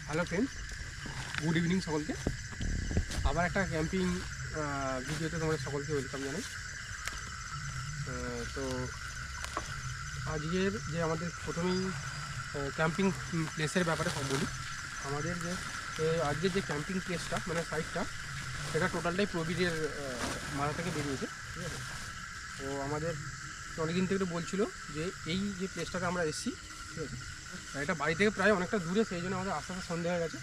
Hello friends, good evening সকলকে। আবার একটা ক্যাম্পিং ভিডিওতে তোমাদের সকলকে ওয়েলকাম জানাই। তো আজকের যে আমাদের প্রথমেই ক্যাম্পিং প্লেসের ব্যাপারে সব বলি। আমাদের যে আজকের যে ক্যাম্পিং প্লেসটা মানে সাইটটা, সেটা টোটালটাই প্রবীরের মাথা থেকে বেরিয়েছে, ঠিক আছে। তো আমাদের অনেকদিন থেকে বলছিল যে এই যে প্লেসটাতে আমরা এসেছি, ঠিক আছে, এটা বাড়ি থেকে প্রায় অনেকটা দূরে, সেই জন্য আমাদের আস্তে আস্তে সন্ধ্যা হয়ে গেছে।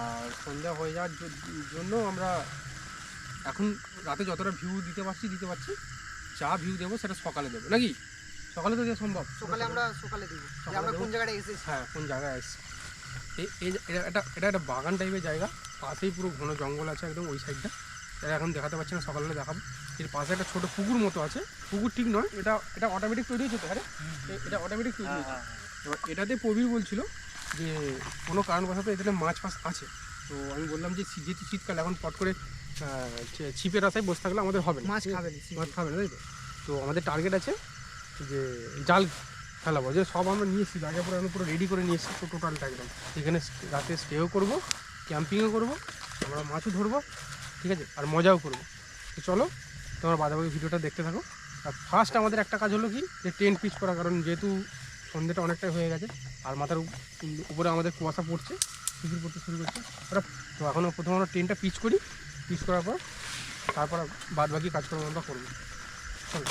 আর সন্ধ্যা হয়ে যাওয়ার জন্য আমরা এখন রাতে যতটা ভিউ দিতে পারছি যা ভিউ দেবো সেটা সকালে দেবো, নাকি সকালে তো দেওয়া সম্ভব? সকালে দিব। আমরা কোন জায়গায় এসেছি? হ্যাঁ, কোন জায়গায় এসেছি। এটা একটা বাগান টাইপের জায়গা, পাশেই পুরো ঘন জঙ্গল আছে একদম ওই সাইডটা। এটা এখন দেখাতে পারছি না, সকালে দেখাবো। এর পাশে একটা ছোটো পুকুর মতো আছে, পুকুর ঠিক নয়, এটা অটোমেটিক তৈরি হয়েছে তো। হ্যাঁ, এটা অটোমেটিক তৈরি হয়েছে। এবার এটাতে প্রবীর বলছিল যে কোনো কারণবশত এখানে মাছ ফাছ আছে। তো আমি বললাম যে যেহেতু শীতকাল, এখন পট করে ছিপের আশায় বসে থাকলে আমাদের হবে না, মাছ খাবে না, তাই তো। তো আমাদের টার্গেট আছে যে জাল ফেলাবো, যে সব আমরা নিয়ে এসেছি, জায়গা পুরো রেডি করে নিয়ে এসেছি টোটালটা একদম। এখানে রাতে স্টেও করবো, ক্যাম্পিংও করবো, আমরা মাছও ধরবো, ঠিক আছে, আর মজাও করবো। তো চলো তোমার বাদাবাকি ভিডিওটা দেখতে থাকো। আর ফার্স্ট আমাদের একটা কাজ হলো কি, যে টেন্ট পিচ করা, কারণ যেহেতু সন্ধ্যেটা অনেকটাই হয়ে গেছে আর মাথার উপরে আমাদের কুয়াশা পড়ছে, শিশির পড়তে শুরু করছে। তো এখন প্রথমে আমরা টেন্টটা পিচ করি, পিচ করার পর তারপর বাদ বাকি কাজকর্ম আমরা করবো। চলো।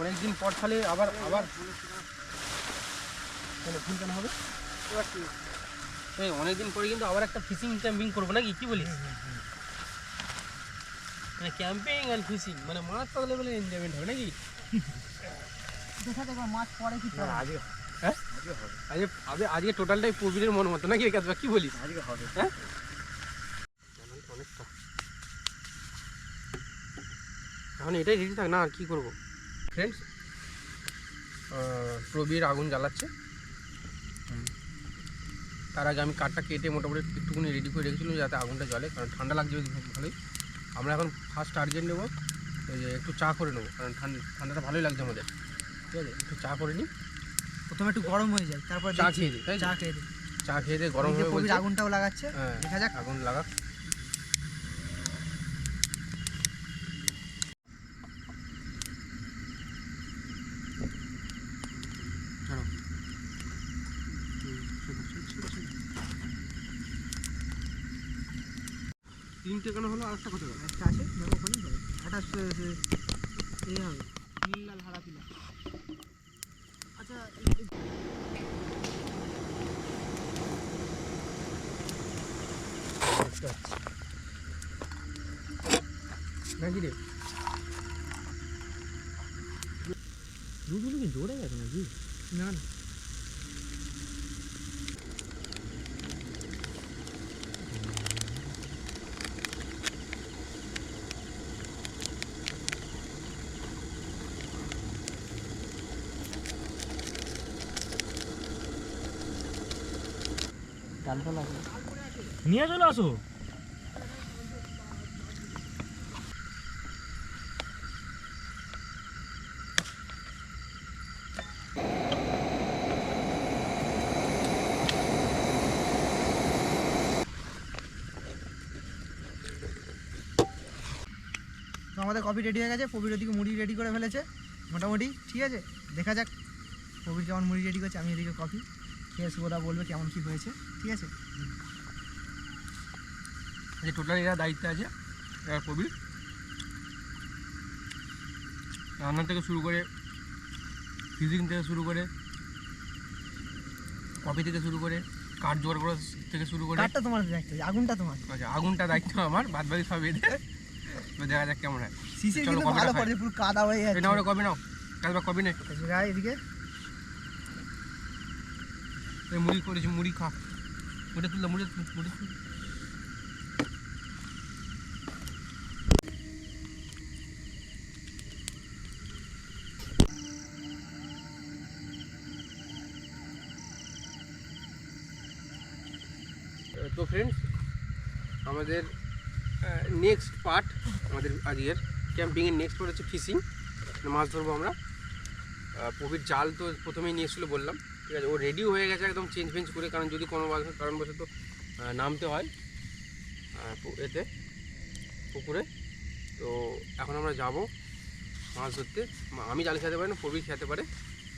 অনেকদিন পর তাহলে আবার ভুল কেন হবে? এই অনেকদিন পরে কিন্তু আবার একটা ফিশিং ক্যাম্পিং করবো, নাকি কি বলিস? মানে ক্যাম্পিং আর ফিশিং মানে মাছ পাগলে বলে এনজয়মেন্ট হবে, নাকি? মাছ পড়ে কি আজকে? হ্যাঁ, আজকে টোটালটাই প্রবীরের মন মতো, নাকি? কি বলিস? আজকে হবে। হ্যাঁ, অনেকটা এখন এটাই রেডি থাক না, আর কি করবো। ফ্রেন্ডস, প্রবীর আগুন জ্বালাচ্ছে। তার আগে আমি কাঠটা কেটে মোটামুটি একটুখানি রেডি করে রেখেছিলাম যাতে আগুনটা জ্বলে, কারণ ঠান্ডা লাগছে ভালোই। আমরা এখন ফার্স্ট টার্গেট নেবো যে একটু চা করে নেবো, কারণ ঠান্ডাটা ভালোই লাগছে আমাদের, ঠিক আছে। একটু চা করে নিই, প্রথমে একটু গরম হয়ে যায়, তারপর চা খেয়ে দিই। তাই চা খেয়ে দিয়ে গরম হয়ে বলছে আগুনটাও লাগাচ্ছে। হ্যাঁ, দেখা যাক, আগুন লাগাক। তিনটে কেন হলো? আরেকটা কোথায় গেল? একটা আছে ওখানে, একটা এই হবে নীল লাল হারা পিলা। আচ্ছা, নাকি রে? দুধগুলো কি জোরে গেছে নাকি? না না, নিয়ে চলে আসো। আমাদের কফি রেডি হয়ে গেছে, প্রবীর ওদিকে মুড়ি রেডি করে ফেলেছে মোটামুটি। ঠিক আছে, দেখা যাক প্রবীর কেমন মুড়ি রেডি করছে। আমি এদিকে কফি খেয়ে শুভদা বলবে কেমন কী হয়েছে। ঠিক আছে, যে টোটাল এরা দায়িত্বে আছে, এরা প্রবীর রান্না থেকে শুরু করে, ফিজিং থেকে শুরু করে, কফি থেকে শুরু করে, কাঠ জোগাড় করা থেকে শুরু করে। কাঠটা তোমার দায়িত্ব, আগুনটা তোমার। আচ্ছা, আগুনটা দায়িত্ব আমার, বাদ বাকি সব এদের। দেখা যাক কেমন হয়। শিশির চলো, কিন্তু কফিটা ভালো খাই। পড়ছে, পুরো কাদা হয়ে যাচ্ছে। এটা আমরা কবে নাও, কাজবা কবে নে, গায়ে এদিকে এই মুড়ি করেছি, মুড়ি খা, মুড়ে তুললো, মুড়ে মুড়ে তুল। তো ফ্রেন্ডস, আমাদের নেক্সট পার্ট, আমাদের আজকের ক্যাম্পিংয়ের নেক্সট পার্ট হচ্ছে ফিশিং, মাছ ধরবো আমরা। প্রবীর জাল তো প্রথমেই নিয়ে এসেছিলো বললাম, ঠিক আছে, ও রেডিও হয়ে গেছে একদম চেঞ্জ ফেঞ্জ করে, কারণ যদি কোনো কারণবশত নামতে হয় এতে পুকুরে। তো এখন আমরা যাব মাছ ধরতে। আমি জাল খেতে পারি না, প্রবীর খেতে পারে।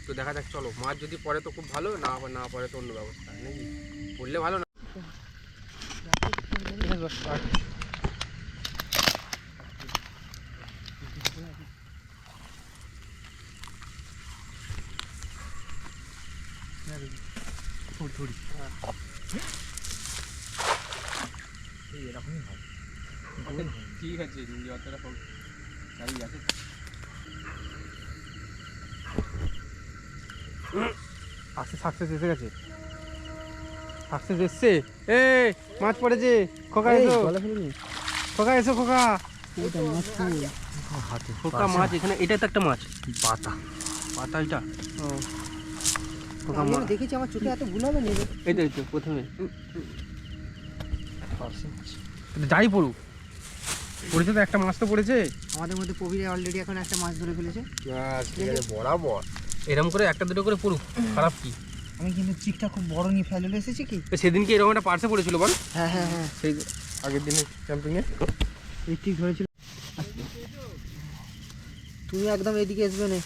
তো দেখা যাক, চলো, মাছ যদি পড়ে তো খুব ভালো, না পড়ে তো অন্য ব্যবস্থা নাকি, পড়লে ভালো না। এরকমই হয়। ঠিক আছে, যতটা হোক গাড়ি আছে। আস্তে সাকসেস এসে গেছে, সাকসেস এসছে। এ মাছ পড়েছে, খোকা এসো, খোকা এসো, খোকা খোকা মাছ এখানে। এটা তো একটা মাছ, পাতা পাতা, এটা ও খোকা মাছ দেখেছি, আমার চোখে এত ভুল হবে না। এই তো প্রথমে যাই পড়ুক, পড়েছে তো একটা মাছ তো পড়েছে। আমাদের মধ্যে প্রবীর অলরেডি এখন একটা মাছ ধরে ফেলেছে। বরাবর এরকম করে একটা দুটো করে পড়ুক, খারাপ কি। আমি কিন্তু চিকটা খুব বড় নিয়ে ফেলে এসেছি কি। সেদিনকে এরকম একটা পার্সে পড়েছিল বল, হ্যাঁ হ্যাঁ হ্যাঁ, সেই আগের দিনে ক্যাম্পিংয়ে এই ঠিক ধরেছিল। তুমি একদম এদিকে আসবে না,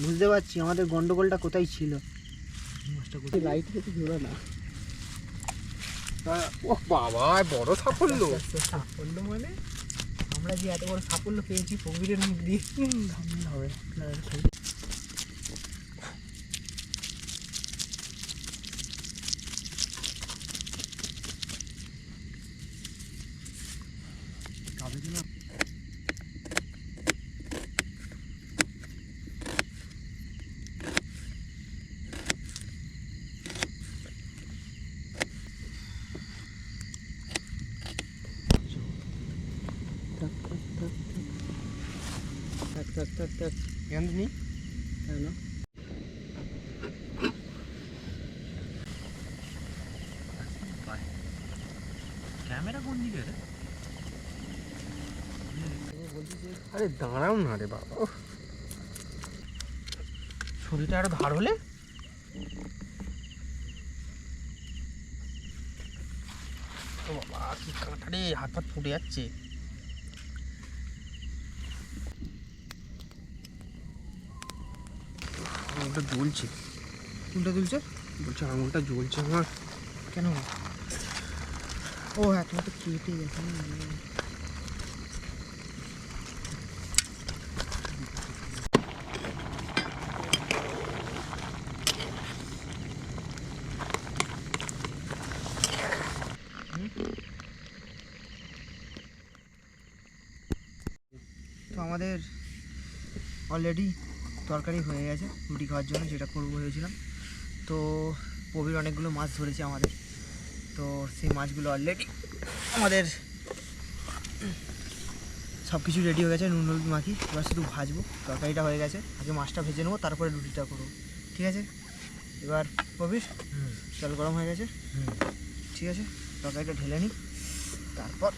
বুঝতে পারছি আমাদের গন্ডগোলটা কোথায় ছিল। লাইট থেকে ধরো না। ও বাবা, বড় সাফল্য। সাফল্য মানে আমরা যে এত বড় সাফল্য পেয়েছি প্রবীরের মুখ দিয়ে হবে। এখানে ক্যামেরা কোন দিকে রে? আরে দাঁড়াও না রে বাবা, ছুরিটা আরো ধার হলে। ও বাবা, কি কাঁটা রে, হাত ফাত ফুটে যাচ্ছে। আঙুলটা জ্বলছে। কোনটা তুলছে? বলছে আঙুলটা জ্বলছে আমার। কেন? ও হ্যাঁ, তোমার তো কেটে গেছে না। তো আমাদের অলরেডি তরকারি হয়ে গেছে রুটি খাওয়ার জন্য, যেটা করবো ভেবেছিলাম। তো প্রবীর অনেকগুলো মাছ ধরেছে আমাদের, তো সেই মাছগুলো অলরেডি আমাদের সব কিছু রেডি হয়ে গেছে, নুন হলুদ মাখি। এবার শুধু ভাজবো, তরকারিটা হয়ে গেছে, আগে মাছটা ভেজে নেবো, তারপরে রুটিটা করবো। ঠিক আছে, এবার প্রবীর জল গরম হয়ে গেছে। ঠিক আছে, তরকারিটা ঢেলে নিই, তারপর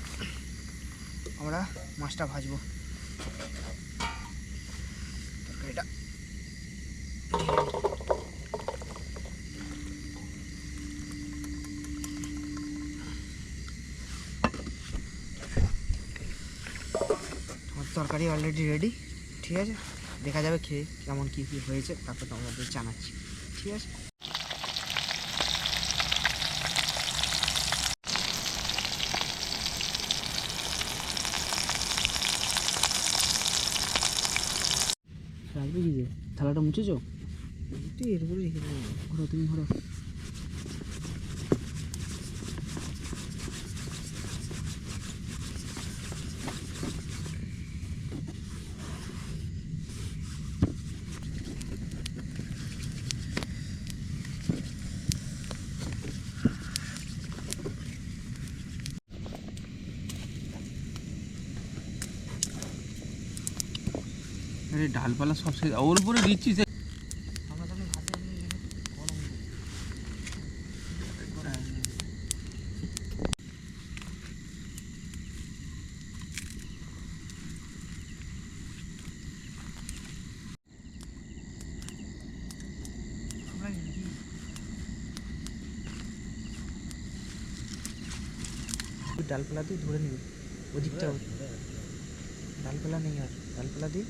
আমরা মাছটা ভাজবো। তরকারিটা তরকারি অলরেডি রেডি, ঠিক আছে। দেখা যাবে খেয়ে কেমন কী কী হয়েছে, তারপর তোমাদের জানাচ্ছি, ঠিক আছে। রাখবে কি যে থালাটা মুছেছো? তুই এর উপরে রেখে দেবো, ঘোরো তুমি ঘোরো। আরে ডালপালা সব শেষ, ওর উপরে দিচ্ছিস। আমরা তাহলে ভাতে গরম ডালপালা দিয়ে ধরে নিবি ওদিকটা, ডালপালা নেই আর, ডালপালা দিয়ে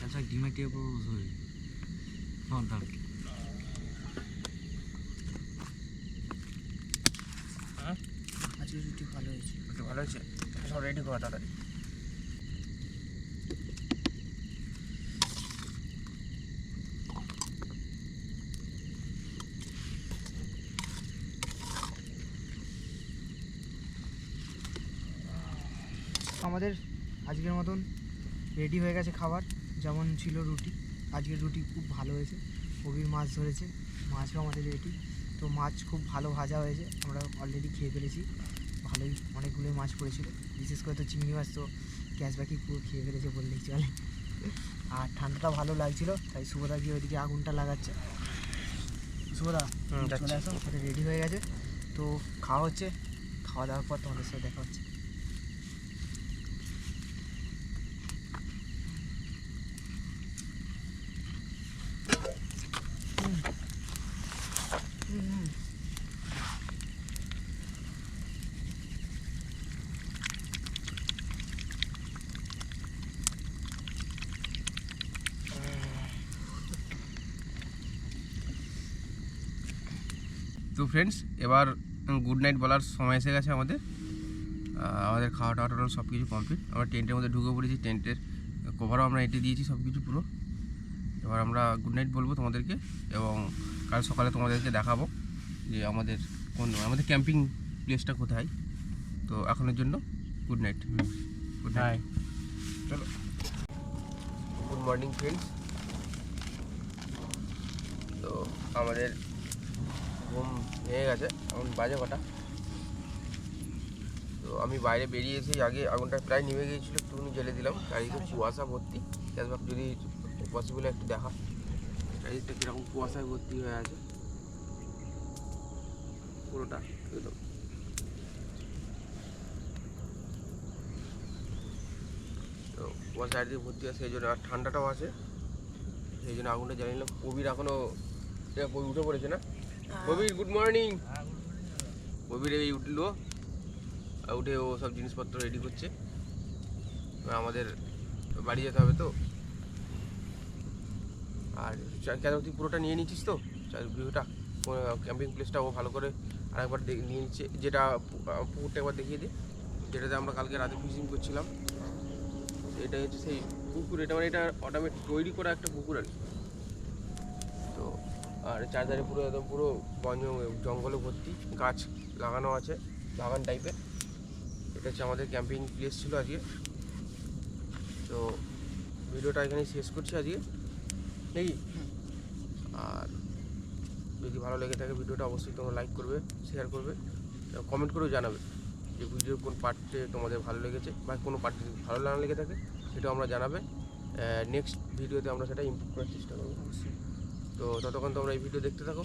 আচ্ছা ডিমের টিয়ে পুরো ধরে তোমার ডাল আজকে রুটি ভালো হয়েছে। একটু ভালো হয়েছে, সব রেডি করা তাড়াতাড়ি। আমাদের আজকের মতন রেডি হয়ে গেছে খাবার, যেমন ছিল রুটি। আজকের রুটি খুব ভালো হয়েছে, কবির মাছ ধরেছে, মাছও আমাদের রেডি। তো মাছ খুব ভালো ভাজা হয়েছে, আমরা অলরেডি খেয়ে ফেলেছি, ভালোই অনেকগুলোই মাছ পড়েছিল। বিশেষ করে তো চিংড়ি মাছ তো ক্যাশব্যাকি পুরো খেয়ে ফেলেছে বললেই চলে। আর ঠান্ডাটা ভালো লাগছিল, তাই শুভদা গিয়ে ওইদিকে আগুনটা লাগাচ্ছে। শুভদা চলে আসো, ওটা রেডি হয়ে গেছে। তো খাওয়া হচ্ছে, খাওয়া দাওয়ার পর তোমাদের সাথে দেখা হচ্ছে। তো ফ্রেন্ডস, এবার গুড নাইট বলার সময় এসে গেছে আমাদের। আমাদের খাওয়া টাওয়া টোটাল সব কিছু কমপ্লিট। আমরা টেন্টের মধ্যে ঢুকে পড়েছি, টেন্টের কভারও আমরা এঁটে দিয়েছি সব কিছু পুরো। এবার আমরা গুড নাইট বলবো তোমাদেরকে, এবং কাল সকালে তোমাদেরকে দেখাবো যে আমাদের ক্যাম্পিং প্লেসটা কোথায়। তো এখনের জন্য গুড নাইট। গুড নাইট, চলো। Good morning friends. তো আমাদের ঘুম ভেঙে গেছে, এখন বাজে কটা। তো আমি বাইরে বেরিয়ে এসেই আগে আগুনটা প্রায় নিভে গিয়েছিলো, একটুখানি জ্বেলে দিলাম। চারিদিকে কুয়াশা ভর্তি, ক্যাশব্যাক যদি পসিবল একটু দেখা, চারিদিকটা কীরকম কুয়াশায় ভর্তি হয়ে আছে পুরোটা একদম। তো কুয়াশা চারিদিকে ভর্তি আছে, সেই জন্য আর ঠান্ডাটাও আছে, সেই জন্য আগুনটা জ্বালিয়ে নিলাম। কবির এখনও কবি উঠে পড়েছে না? কবির গুড মর্নিং। কবির এই উঠলো, উঠে ও সব জিনিসপত্র রেডি করছে। আমাদের বাড়ি যেতে হবে তো। আর কেন তুই পুরোটা নিয়ে নিচ্ছিস তো ভিউটা, ক্যাম্পিং প্লেসটা ও ভালো করে আরেকবার নিয়ে নিচ্ছে। যেটা পুকুরটা একবার দেখিয়ে দিই, যেটাতে আমরা কালকে রাতে ফিশিং করছিলাম। এটা হচ্ছে সেই পুকুর, এটা মানে এটা অটোমেটিক তৈরি করা একটা পুকুর আর কি। তো আর চারধারে পুরো একদম পুরো বন জঙ্গলে ভর্তি, গাছ লাগানো আছে, বাগান টাইপের। এটা হচ্ছে আমাদের ক্যাম্পিং প্লেস ছিল আজকে। তো ভিডিওটা এখানেই শেষ করছি আজকে নাকি। আর যদি ভালো লেগে থাকে ভিডিওটা অবশ্যই তোমরা লাইক করবে, শেয়ার করবে, কমেন্ট করেও জানাবে যে ভিডিওর কোন পার্টে তোমাদের ভালো লেগেছে, বা কোনো পার্টে ভালো না লেগে থাকে সেটাও আমরা জানাবে। নেক্সট ভিডিওতে আমরা সেটা ইমপ্রুভ করার চেষ্টা করবো। অবশ্যই। তো ততক্ষণ তোমরা এই ভিডিও দেখতে থাকো,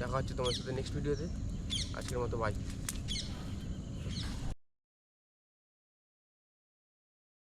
দেখা হচ্ছে তোমার সাথে নেক্সট ভিডিওতে। আজকের মতো বাই।